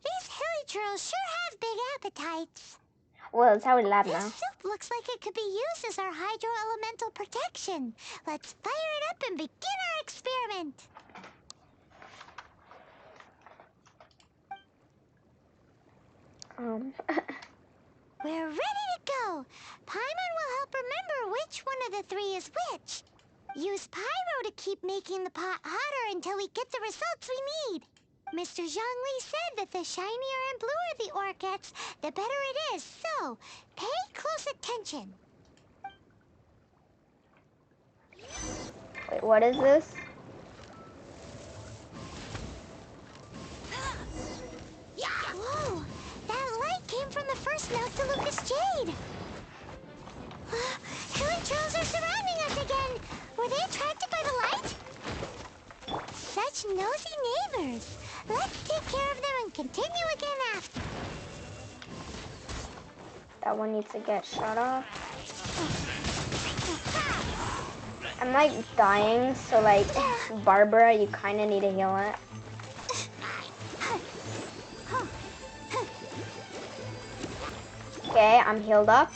These hilly churls sure have big appetites. Well, it's how we lab This now. soup looks like it could be used as our hydro-elemental protection. Let's fire it up and begin our experiment. We're ready to go. Paimon will help remember which one of the three is which. Use pyro to keep making the pot hotter until we get the results we need. Mr. Zhongli said that the shinier and bluer the ore gets, the better it is. So, pay close attention. Wait, what is this? Whoa! That light came from the first Noctilucous Jade! Hilly trolls are surrounding us again! Were they attracted by the light? Such nosy neighbors! Let's take care of them and continue again after. That one needs to get shut off. I'm like dying, so like, Barbara, you kind of need to heal it. Okay, I'm healed up.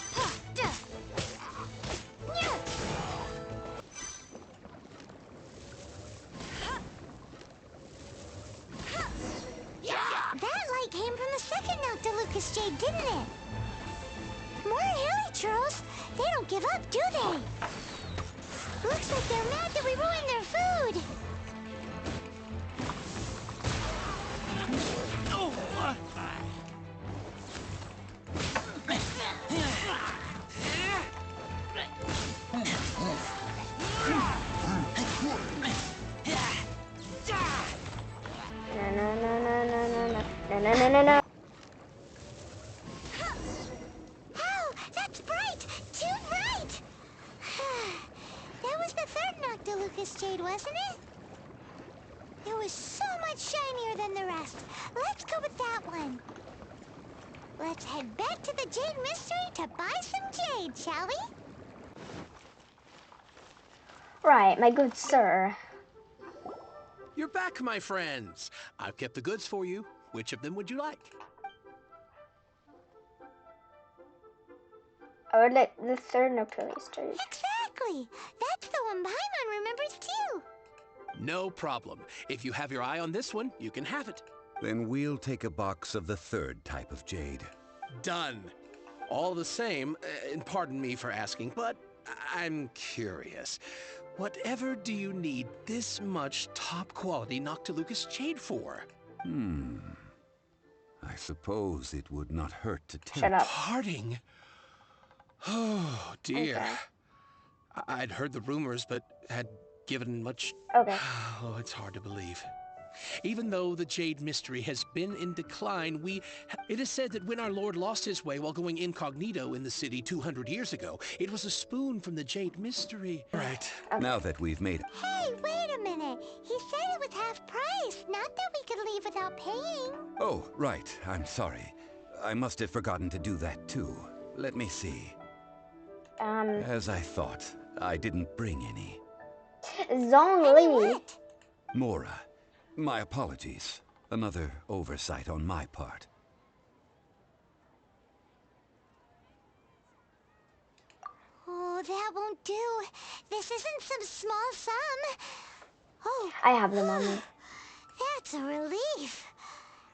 That light came from the second Noctilucous Jade, didn't it? More hilly churls. They don't give up, do they? Looks like they're mad that we ruined their food. No. Ow! That's bright! Too bright! That was the third Noctilucous Jade, wasn't it? It was so much shinier than the rest. Let's go with that one. Let's head back to the Jade Mystery to buy some jade, shall we? Right, my good sir. You're back, my friends. I've kept the goods for you. Which of them would you like? I would like the third Noctilucous Jade. Exactly! That's the one Paimon remembers too. No problem. If you have your eye on this one, you can have it. Then we'll take a box of the third type of jade. Done. All the same, and pardon me for asking, but I'm curious. Whatever do you need this much top-quality Noctilucous Jade for? I suppose it would not hurt to take. Shut up. Parting? Oh, dear. Okay. I'd heard the rumors, but had given much... Okay. Oh, it's hard to believe. Even though the Jade Mystery has been in decline, it is said that when our Lord lost his way while going incognito in the city 200 years ago, it was a spoon from the Jade Mystery. Right. Okay. Now that we've made... Hey, wait a minute. He said it was half price, not that we could leave without paying. Oh, right. I'm sorry. I must have forgotten to do that too. Let me see. As I thought, I didn't bring any. Zhongli. What? Mora, my apologies. Another oversight on my part. Oh, that won't do. This isn't some small sum. Oh. I have them on me. That's a relief.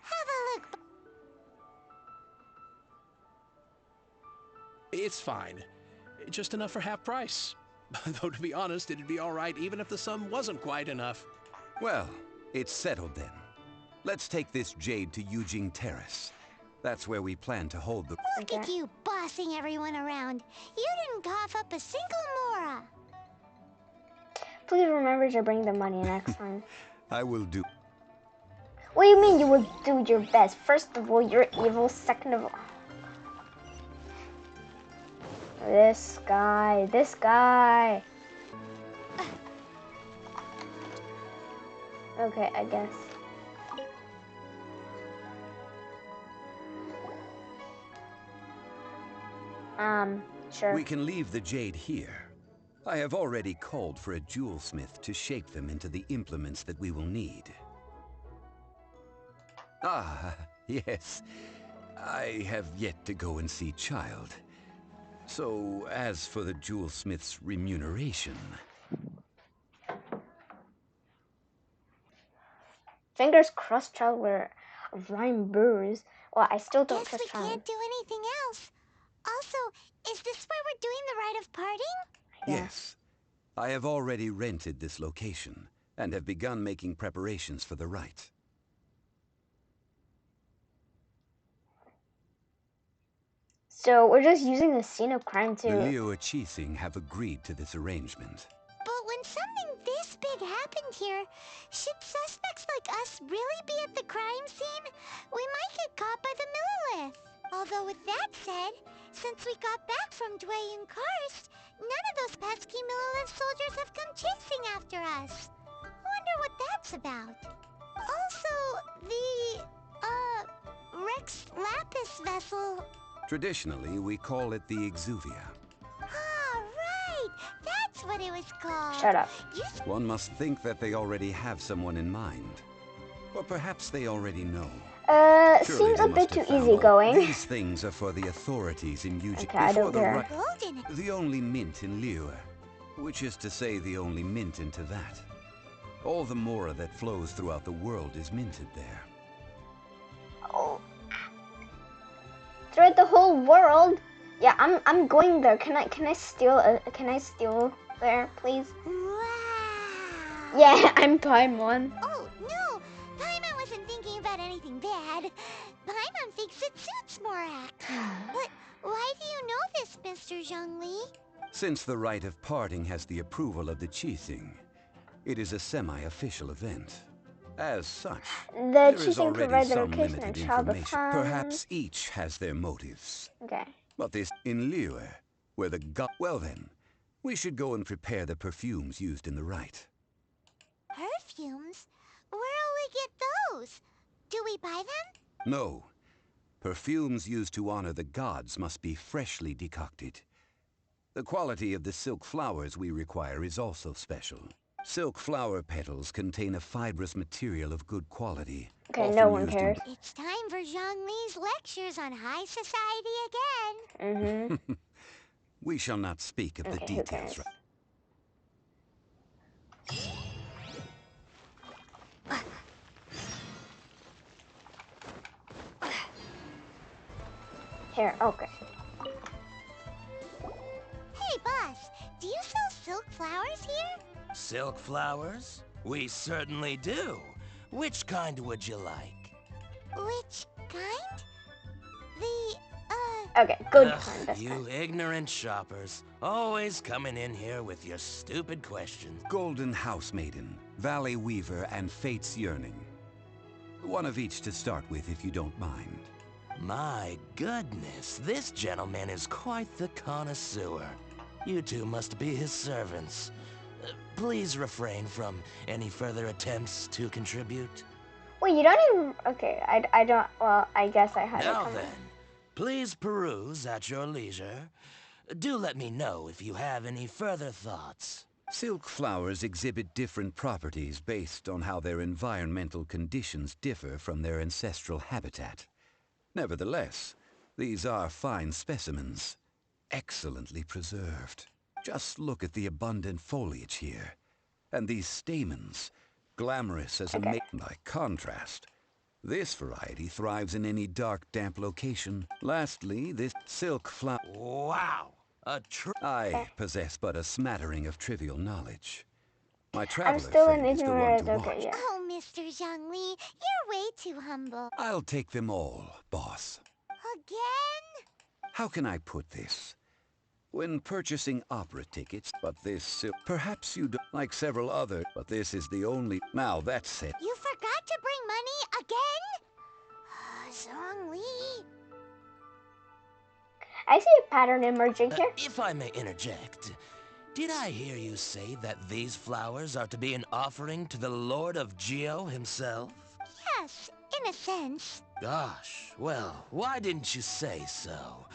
Have a look. It's fine. Just enough for half price. Though, to be honest, it'd be all right even if the sum wasn't quite enough. Well, it's settled then. Let's take this jade to Yujing Terrace. That's where we plan to hold the... Look at you bossing everyone around. You didn't cough up a single Mora. Please remember to bring the money next time. I will do... What do you mean you will do your best? First of all, you're evil. Second of all... This guy. Okay, I guess. Sure. We can leave the jade here. I have already called for a jewelsmith to shape them into the implements that we will need. Ah, Yes, I have yet to go and see Child. So, as for the jewelsmith's remuneration... Fingers crossed Child were rhyme burrs. Well, I still don't Guess trust we Child. can't do anything else. Also, is this where we're doing the rite of parting? Yeah. Yes. I have already rented this location, and have begun making preparations for the rite. So we're just using the scene of crime The to... Liu Qixing have agreed to this arrangement. But when something this big happened here, should suspects like us really be at the crime scene? We might get caught by the Millilith. Although with that said, since we got back from Dwayne Karst, none of those pesky Millilith soldiers have come chasing after us. Wonder what that's about. Also, the, Rex Lapis vessel... Traditionally, we call it the Exuvia. Ah, right! That's what it was called. Shut up. One must think that they already have someone in mind. Or perhaps they already know. Surely Seems they a must bit too have found easygoing. These things are for the authorities in Yuji. Okay, I don't care. Golden. The only mint in Liu, which is to say the only mint into that. All the mora that flows throughout the world is minted there. Oh. Throughout the whole world? Yeah, I'm going there. Can I steal there, please? Wow. Yeah, I'm Paimon. Oh, no. Paimon wasn't thinking about anything bad. Paimon thinks it suits Morak. But why do you know this, Mr. Zhongli? Since the rite of parting has the approval of the Qixing, it is a semi-official event. As such, The there is Qixing already provide the some location limited and child of information. fun. Perhaps each has their motives. Okay. But this in Liu, where the god... Well then, we should go and prepare the perfumes used in the rite. Perfumes? Where'll we get those? Do we buy them? No. Perfumes used to honor the gods must be freshly decocted. The quality of the silk flowers we require is also special. Silk flower petals contain a fibrous material of good quality. Okay, no one cares. It's time for Zhongli's lectures on high society again. Mm-hmm. We shall not speak of the Okay, who details. cares? Here, okay. Hey, boss, do you sell silk flowers here? Silk flowers? We certainly do. Which kind would you like? Which kind? The, Okay, good Ugh, time this you time. ignorant shoppers. Always coming in here with your stupid questions. Golden House Maiden, Valley Weaver, and Fate's Yearning. One of each to start with, if you don't mind. My goodness, this gentleman is quite the connoisseur. You two must be his servants. Please refrain from any further attempts to contribute. Wait, you don't even... Okay, I don't... Well, I guess I had it Now coming. then, please peruse at your leisure. Do let me know if you have any further thoughts. Silk flowers exhibit different properties based on how their environmental conditions differ from their ancestral habitat. Nevertheless, these are fine specimens, excellently preserved. Just look at the abundant foliage here, and these stamens, glamorous as a Okay. by contrast. This variety thrives in any dark, damp location. Lastly, this silk flower... Wow! I possess but a smattering of trivial knowledge. My I'm traveler still friend an is the one ignorant... to Okay, watch. yeah. oh, Mr. Zhongli, you're way too humble. I'll take them all, boss. Again? How can I put this? When purchasing opera tickets, but this... perhaps you don't like several other, but this is the only... Now that's it. You forgot to bring money again? Zhongli. I see a pattern emerging here. If I may interject, did I hear you say that these flowers are to be an offering to the Lord of Geo himself? Yes, in a sense. Gosh, well, why didn't you say so?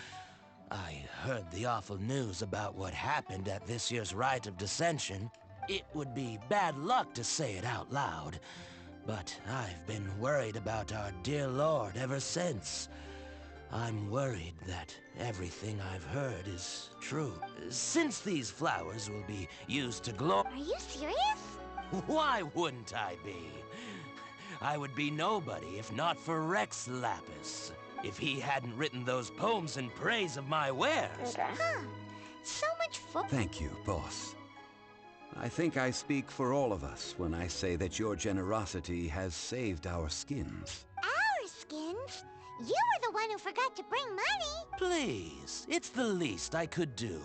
I heard the awful news about what happened at this year's Rite of Dissension. It would be bad luck to say it out loud, But I've been worried about our dear Lord ever since. I'm worried that everything I've heard is true. Since these flowers will be used to glow... Are you serious? Why wouldn't I be? I would be nobody if not for Rex Lapis. If he hadn't written those poems in praise of my wares. Okay. Huh. So much fun. Thank you, boss. I think I speak for all of us when I say that your generosity has saved our skins. Our skins? You were the one who forgot to bring money. Please, it's the least I could do.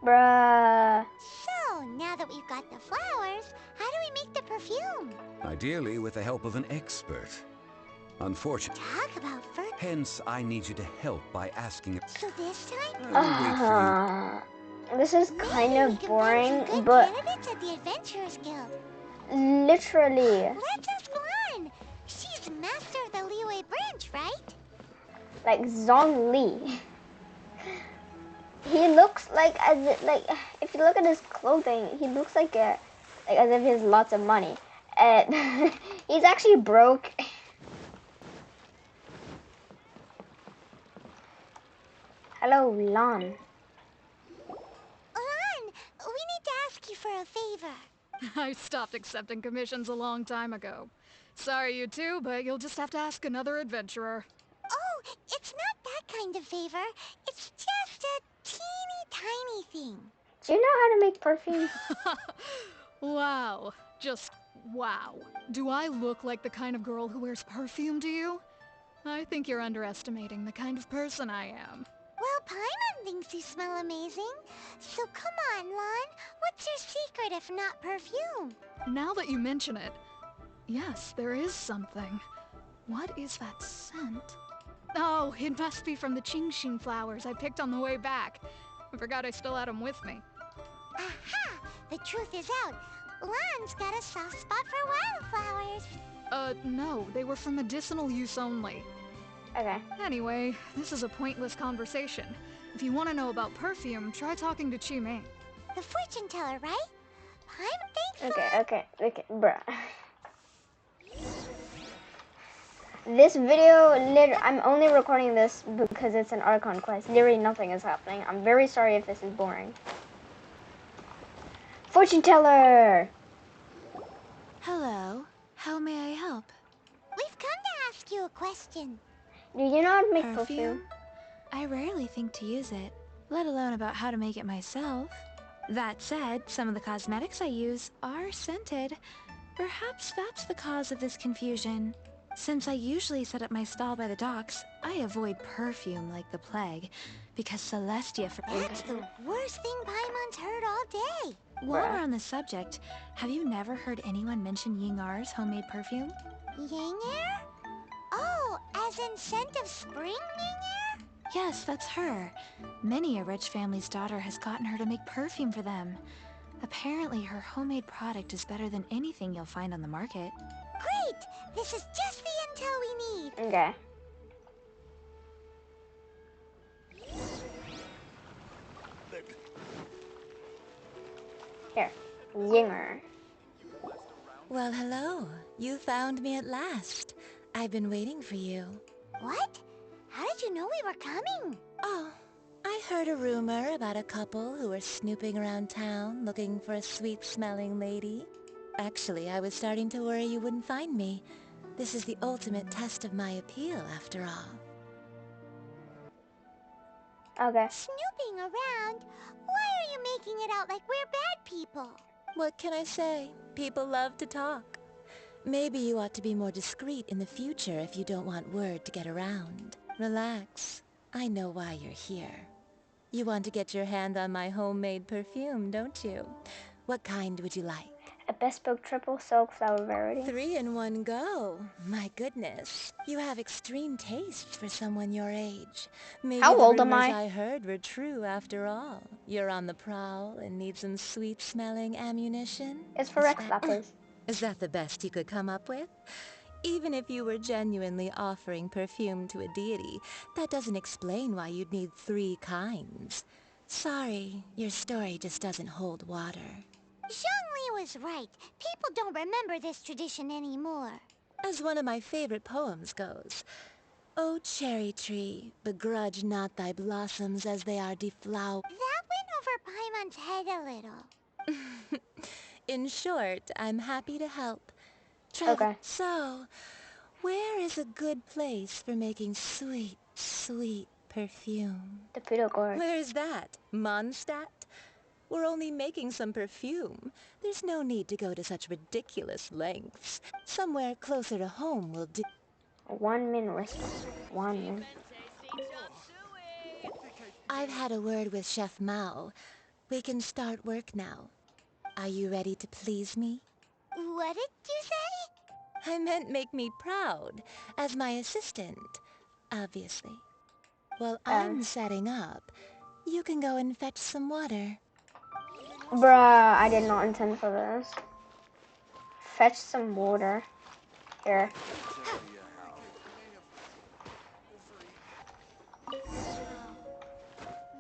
Bruh. So, now that we've got the flowers, how do we make the perfume? Ideally with the help of an expert. Unfortunately. Talk about fur. Hence, I need you to help by asking... So this time, I will wait for This is kind maybe we of can boring, find some good but candidates at the Adventurers Guild. literally, Let's ask Lan. She's master of the Liyue branch, right? like Zhong Li. He looks like if you look at his clothing, he looks like as if he has lots of money. And he's actually broke. Hello, Lan. Lan, we need to ask you for a favor. I stopped accepting commissions a long time ago. Sorry, you two, but you'll just have to ask another adventurer. Oh, it's not that kind of favor. It's just a teeny tiny thing. Do you know how to make perfume? Wow. Just wow. Do I look like the kind of girl who wears perfume to you? I think you're underestimating the kind of person I am. Well, Paimon thinks you smell amazing. So come on, Lan. What's your secret if not perfume? Now that you mention it, yes, there is something. What is that scent? Oh, it must be from the Qingxin flowers I picked on the way back. I forgot I still had them with me. Aha! The truth is out. Lan's got a soft spot for wildflowers. No, they were for medicinal use only. Okay. Anyway, this is a pointless conversation. If you want to know about perfume, try talking to Chi-Ming. The fortune teller, right? Paimon, thanks, Okay, bruh. This video, I'm only recording this because it's an Archon quest. Literally nothing is happening. I'm very sorry if this is boring. Fortune teller! Hello. How may I help? We've come to ask you a question. Do you know how to make perfume? I rarely think to use it, let alone about how to make it myself. That said, some of the cosmetics I use are scented. Perhaps that's the cause of this confusion. Since I usually set up my stall by the docks, I avoid perfume like the plague, because Celestia That's the worst thing Paimon's heard all day. While we're on the subject, have you never heard anyone mention Ying-Ar's homemade perfume? Ying-Er? Oh, as in scent of spring, Ying-Er? Yes, that's her. Many a rich family's daughter has gotten her to make perfume for them. Apparently, her homemade product is better than anything you'll find on the market. Great! This is just the intel we need. Okay. Here. Yinger. Well, hello. You found me at last. I've been waiting for you. What? How did you know we were coming? Oh, I heard a rumor about a couple who were snooping around town looking for a sweet-smelling lady. Actually, I was starting to worry you wouldn't find me. This is the ultimate test of my appeal, after all. Okay. Snooping around? Why are you making it out like we're bad people? What can I say? People love to talk. Maybe you ought to be more discreet in the future if you don't want word to get around. Relax. I know why you're here. You want to get your hand on my homemade perfume, don't you? What kind would you like? A bespoke triple silk flower variety. 3 in one go. My goodness. You have extreme taste for someone your age. Maybe How the old am rumors I? I heard were true after all. You're on the prowl and need some sweet-smelling ammunition? It's for Rex Lapis. Is that the best you could come up with? Even if you were genuinely offering perfume to a deity, that doesn't explain why you'd need 3 kinds. Sorry, your story just doesn't hold water. Zhongli was right. People don't remember this tradition anymore. As one of my favorite poems goes, "O cherry tree, begrudge not thy blossoms as they are deflowered." That went over Paimon's head a little. In short, I'm happy to help. Okay. So, where is a good place for making sweet, sweet perfume? The Poodle Gorge. Where is that? Mondstadt? We're only making some perfume. There's no need to go to such ridiculous lengths. Somewhere closer to home will do. 1 min response. 1 min. I've had a word with Chef Mao. We can start work now. Are you ready to please me? What did you say? I meant make me proud, as my assistant, obviously. While I'm setting up, you can go and fetch some water. Bruh, I did not intend for this. Fetch some water. Here.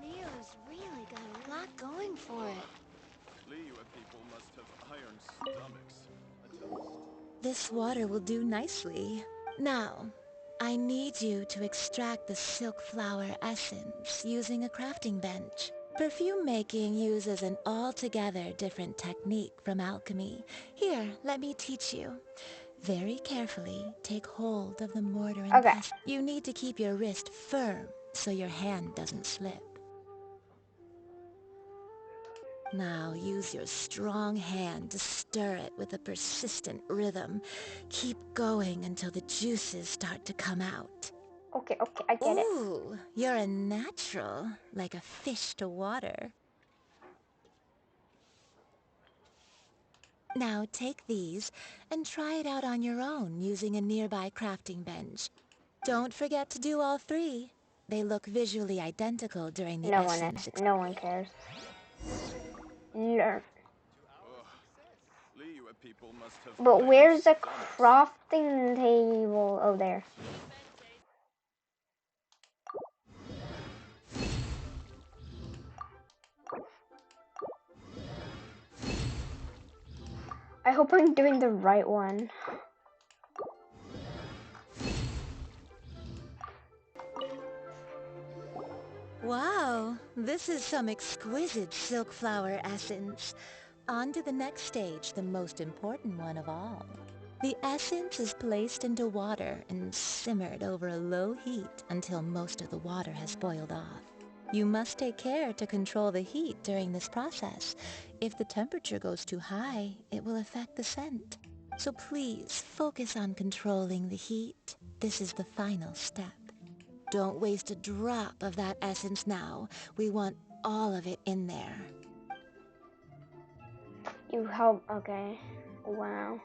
Leo's really got a lot going for it. Liyue people must have iron stomachs. This water will do nicely. Now, I need you to extract the silk flower essence using a crafting bench. Perfume making uses an altogether different technique from alchemy. Here, let me teach you. Very carefully, take hold of the mortar and Okay. pestle. You need to keep your wrist firm so your hand doesn't slip. Now use your strong hand to stir it with a persistent rhythm. Keep going until the juices start to come out. Okay, I get it. Ooh, you're a natural, like a fish to water. Now take these and try it out on your own using a nearby crafting bench. Don't forget to do all three. They look visually identical during the No essence. no one cares. Learn. Liyue people must have But iron where's the stomachs. crafting table? Oh, there. I hope I'm doing the right one. Wow, this is some exquisite silk flower essence. On to the next stage, the most important one of all. The essence is placed into water and simmered over a low heat until most of the water has boiled off. You must take care to control the heat during this process. If the temperature goes too high, it will affect the scent. So please focus on controlling the heat. This is the final step. Don't waste a drop of that essence now. We want all of it in there. You help. Okay. Wow.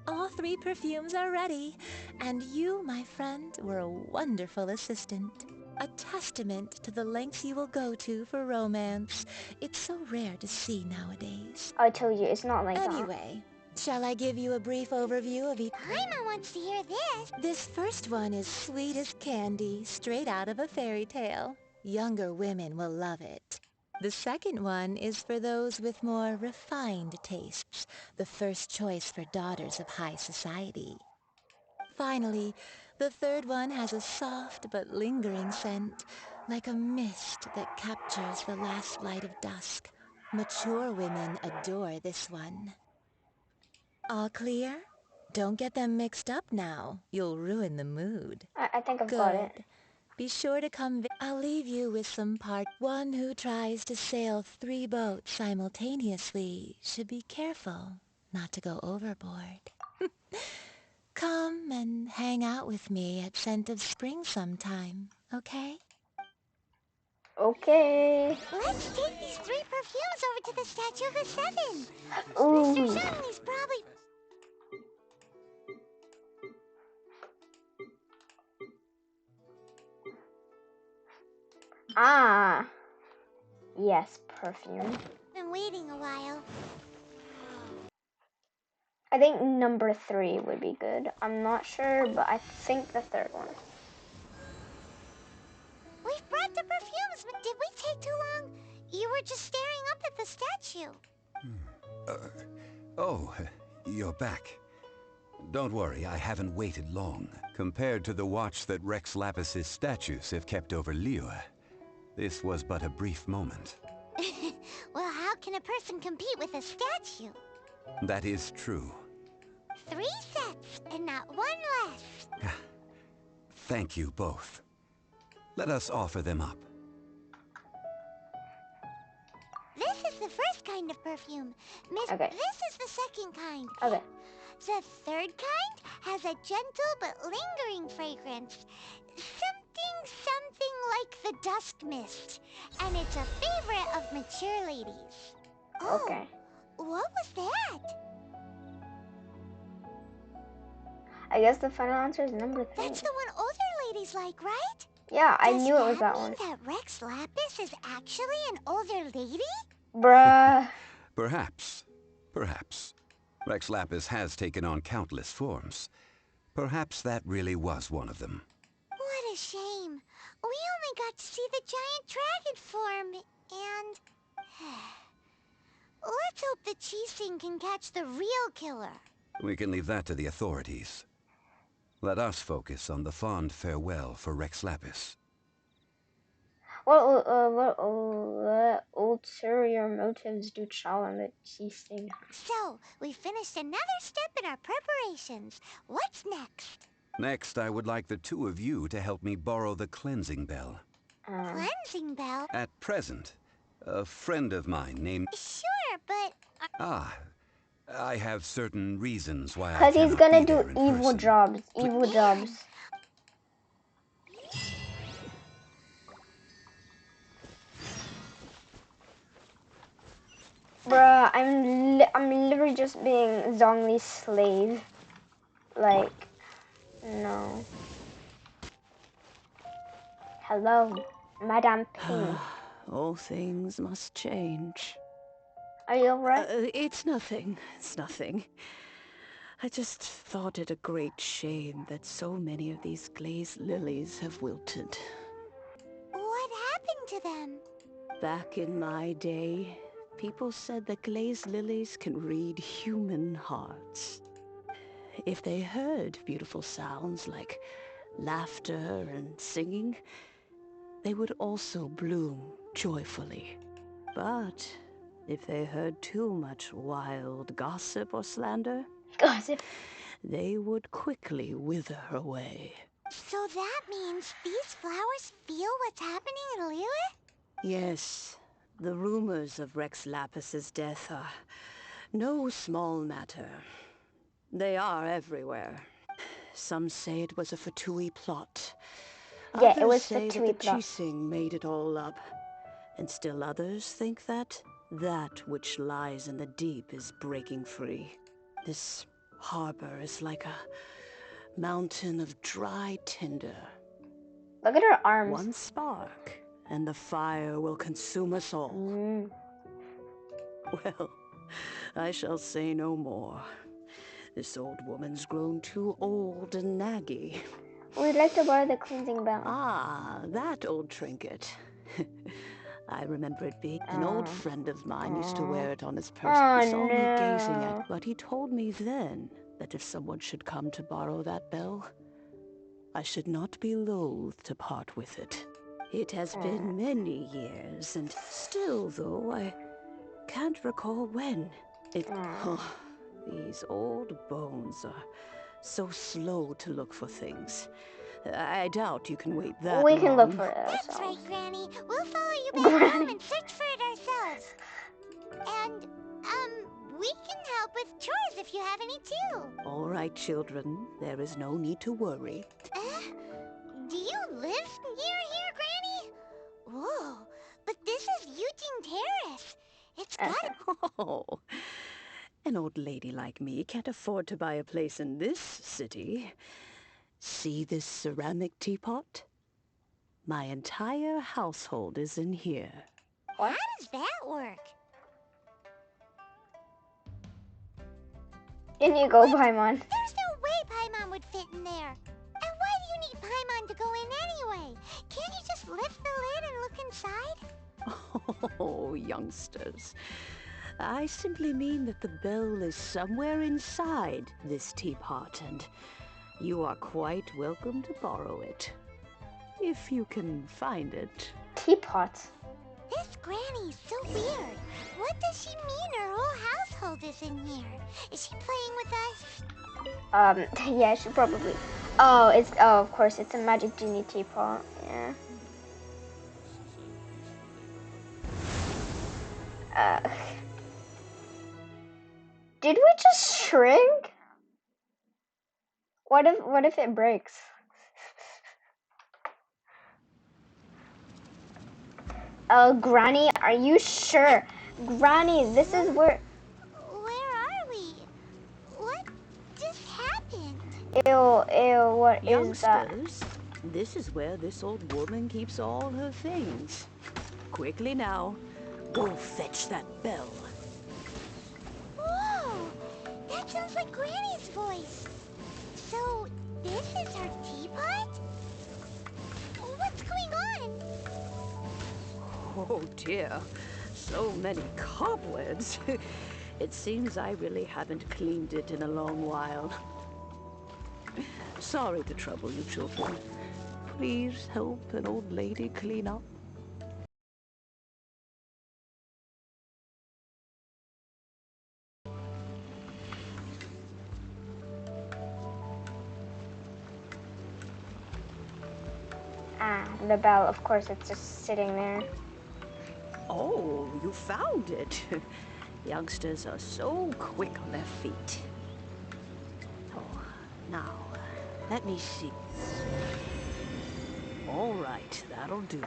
All three perfumes are ready, and you, my friend, were a wonderful assistant. A testament to the lengths you will go to for romance. It's so rare to see nowadays. I told you, it's not like that. Anyway, shall I give you a brief overview of each? Paimon wants to hear this. This first one is sweet as candy, straight out of a fairy tale. Younger women will love it. The second one is for those with more refined tastes, the first choice for daughters of high society. Finally, the third one has a soft but lingering scent, like a mist that captures the last light of dusk. Mature women adore this one. All clear? Don't get them mixed up now. You'll ruin the mood. I think I've got it. Good. Be sure to come. I'll leave you with some part. One who tries to sail 3 boats simultaneously should be careful not to go overboard. Come and hang out with me at Scent of Spring sometime, okay? Okay. Let's take these 3 perfumes over to the Statue of the Seven. Mr. Ooh. Zhongli's probably... Ah. Yes, perfume. been waiting a while. I think number 3 would be good. I'm not sure, but I think the third one. We've brought the perfumes, but did we take too long? You were just staring up at the statue. Oh, you're back. Don't worry, I haven't waited long. Compared to the watch that Rex Lapis's statues have kept over Liyue, this was but a brief moment. Well, how can a person compete with a statue? That is true. 3 sets and not 1 less. Thank you both. Let us offer them up. This is the first kind of perfume. Miss, Okay. this is the second kind. Okay. The third kind has a gentle but lingering fragrance. Something like the dusk mist. And it's a favorite of mature ladies. Oh, Okay. what was that? I guess the final answer is number 3. That's the one older ladies like, right? Yeah, I Does knew it was that mean one. that Rex Lapis is actually an older lady? Bruh. Perhaps. Perhaps. Rex Lapis has taken on countless forms. Perhaps that really was one of them. What a shame. We only got to see the giant dragon form, and... Let's hope the Cheesing can catch the real killer. We can leave that to the authorities. Let us focus on the fond farewell for Rex Lapis. What ulterior motives do Chow and the Cheesting? So, we finished another step in our preparations. What's next? Next, I would like the 2 of you to help me borrow the cleansing bell. Cleansing bell? At present, a friend of mine named... Sure, but... Ah, I have certain reasons why I Because he's cannot gonna be do there in evil person. jobs. Evil jobs. Bruh, I'm literally just being Zhongli's slave. Like, no. Hello, Madame Ping. All things must change. Are you alright? It's nothing. It's nothing. I just thought it a great shame that so many of these glazed lilies have wilted. What happened to them? Back in my day, people said that glazed lilies can read human hearts. If they heard beautiful sounds like laughter and singing, they would also bloom joyfully. But if they heard too much wild gossip or slander, Gossip. they would quickly wither away. So that means these flowers feel what's happening in Liyue? Yes, the rumors of Rex Lapis's death are no small matter. They are everywhere. Some say it was a Fatui plot. Yeah, Others it was say that Fatui the plot. Cheesing made it all up. And still others think that which lies in the deep is breaking free. This harbor is like a mountain of dry tinder. Look at her arms. One spark, and the fire will consume us all. Well, I shall say no more. This old woman's grown too old and naggy. We'd like to borrow the cleansing bell. Ah, that old trinket. I remember it being an old friend of mine used to wear it on his person. He saw me gazing at it, but he told me then that if someone should come to borrow that bell, I should not be loath to part with it. It has been many years, and still, though, I can't recall when. These old bones are so slow to look for things. I doubt you can wait that We long. can look for it That's ourselves. right, Granny. We'll follow you back home and search for it ourselves. And, we can help with chores if you have any too. All right, children. There is no need to worry. Do you live near here, Granny? Whoa, but this is Eugene Terrace. It's got Oh, an old lady like me can't afford to buy a place in this city. See this ceramic teapot? My entire household is in here. How does that work? In you go, Paimon. There's no way Paimon would fit in there. And why do you need Paimon to go in anyway? Can't you just lift the lid and look inside? Oh, youngsters. I simply mean that the bell is somewhere inside this teapot, and you are quite welcome to borrow it. If you can find it. Teapot. This granny's so weird. What does she mean her whole household is in here? Is she playing with us? Yeah, she probably. Oh, of course, it's a magic genie teapot. Yeah. Did we just shrink? What if it breaks? Granny, are you sure? Granny, this is where... Where are we? What just happened? Ew, what is that? Youngsters, this is where this old woman keeps all her things. Quickly now, go fetch that bell. Whoa! That sounds like Granny's voice. So, this is her teapot? What's going on? Oh dear, so many cobwebs. It seems I really haven't cleaned it in a long while. Sorry to trouble you, children. Please help an old lady clean up. The bell, of course, it's just sitting there. Oh, you found it. Youngsters are so quick on their feet. Oh, now, let me see. All right, that'll do.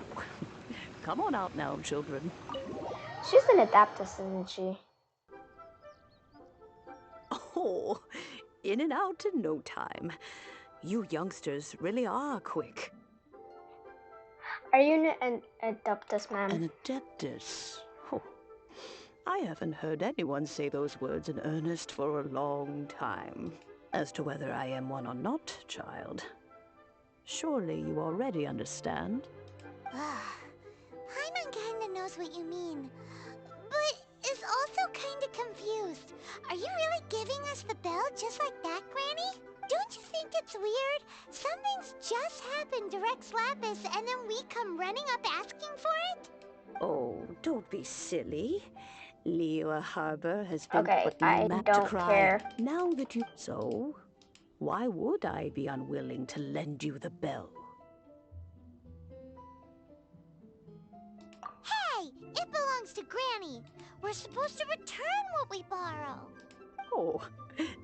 Come on out now, children. She's an Adaptus, isn't she? Oh, in and out in no time. You youngsters really are quick. Are you an Adaptus, ma'am? An Adeptus? Oh, I haven't heard anyone say those words in earnest for a long time. As to whether I am one or not, child, surely you already understand. Paimon kinda knows what you mean, but is also kinda confused. Are you really giving us the bell just like that, Granny? Don't you think it's weird? Something's just happened to Rex Lapis and then we come running up asking for it? Oh, don't be silly. Liyue Harbor has been Okay, putting I you mad to don't cry. care. Now that you... So, why would I be unwilling to lend you the bell? Hey! It belongs to Granny! We're supposed to return what we borrow! Oh,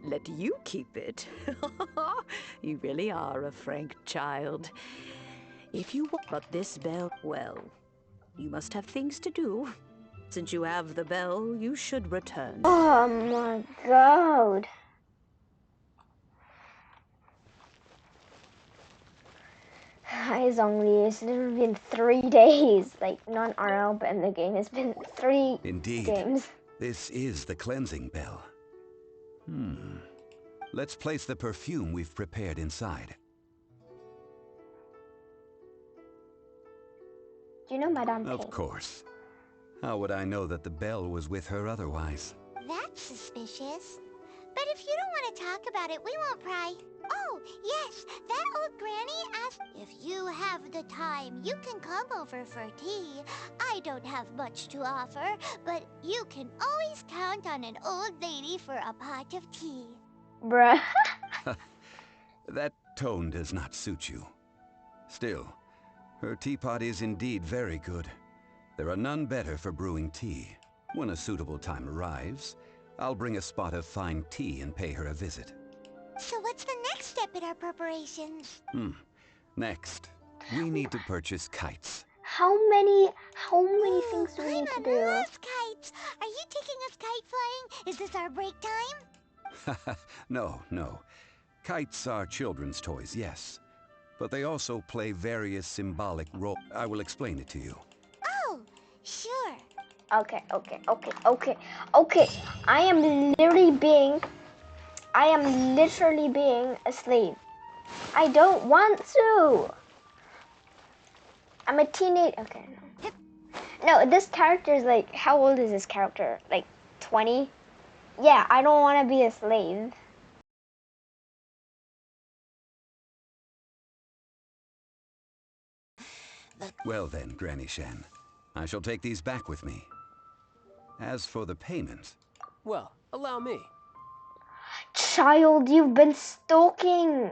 let you keep it. You really are a frank child. If you want but this bell, well, you must have things to do. Since you have the bell, you should return. Oh my god. It's literally been 3 days. Like, not RL, but in the game. It's been 3 Indeed. games. This is the cleansing bell. Let's place the perfume we've prepared inside. Do you know Madame Payne? Of course. How would I know that the bell was with her otherwise? That's suspicious. But if you don't want to talk about it, we won't pry. Oh, yes, that old granny asked if you have the time, you can come over for tea. I don't have much to offer, but you can always count on an old lady for a pot of tea. Bruh. That tone does not suit you. Still, her teapot is indeed very good. There are none better for brewing tea. When a suitable time arrives, I'll bring a spot of fine tea and pay her a visit. So what's the next step in our preparations? Next, we need to purchase kites. How many things do we need to Paimon do? loves kites. Are you taking us kite flying? Is this our break time? No. Kites are children's toys, yes. But they also play various symbolic roles. I will explain it to you. Oh, sure. Okay. I am literally being asleep. I don't want to. I'm a teenage. Okay, no. No, this character is like, how old is this character? Like 20. Yeah, I don't want to be a slave. Well then, Granny Shan, I shall take these back with me. As for the payment... Well, allow me. Child, you've been stalking.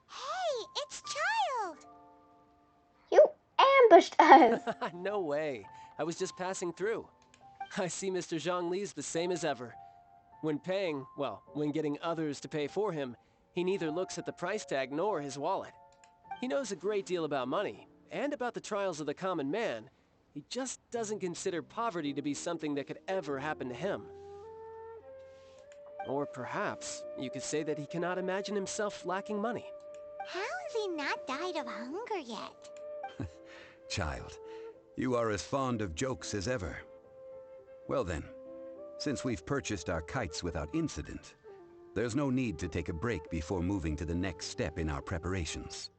Hey, it's Child! You ambushed us. No way. I was just passing through. I see Mr. Zhongli's the same as ever. When paying, well, when getting others to pay for him, he neither looks at the price tag nor his wallet. He knows a great deal about money, and about the trials of the common man. He just doesn't consider poverty to be something that could ever happen to him. Or perhaps you could say that he cannot imagine himself lacking money. How has he not died of hunger yet? Child, you are as fond of jokes as ever. Well then, since we've purchased our kites without incident, there's no need to take a break before moving to the next step in our preparations.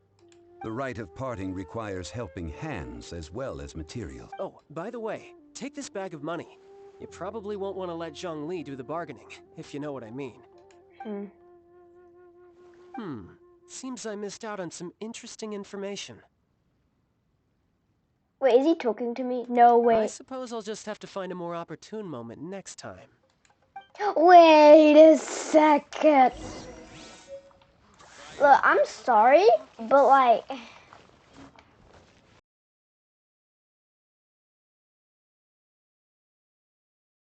The rite of parting requires helping hands as well as material. Oh, by the way, take this bag of money. You probably won't want to let Zhongli do the bargaining, if you know what I mean. Seems I missed out on some interesting information. Wait, is he talking to me? No, I wait. suppose I'll just have to find a more opportune moment next time. Wait a second. Look, I'm sorry, but like...